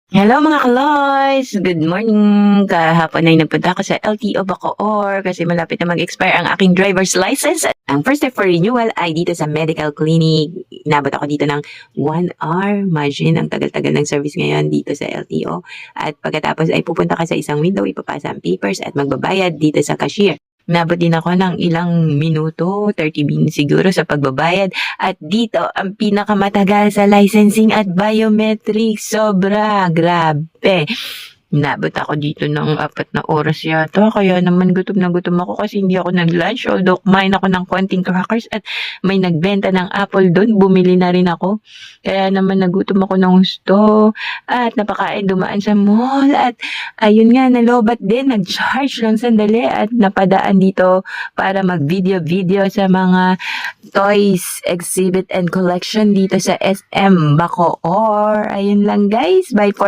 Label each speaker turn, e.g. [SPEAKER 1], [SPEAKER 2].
[SPEAKER 1] Hello mga kaloys! Good morning! Kahapon ay nagpunta ako sa LTO Bacoor kasi malapit na mag-expire ang aking driver's license. Ang first step for renewal ay dito sa medical clinic. Inabot ako dito ng 1 hour. Imagine, ang tagal-tagal ng service ngayon dito sa LTO. At pagkatapos ay pupunta ka sa isang window, ipapasa ang papers at magbabayad dito sa cashier. Inabot din ako ng ilang minuto, 30 minutes siguro sa pagbabayad. At dito, ang pinakamatagal sa licensing at biometrics. Sobra, grabe. Inabot ako dito ng 4 na oras yata. Kaya naman gutom na gutom ako kasi hindi ako nag-lunch. Although kumain ako ng konting crackers at may nagbenta ng apple doon. Bumili na rin ako. Kaya naman nagutom ako ng gusto. At napakain dumaan sa mall. At ayun nga, nalobat din. Nag-charge lang sandali at napadaan dito para mag-video-video sa mga toys, exhibit and collection dito sa SM Bacoor. Ayun lang guys. Bye for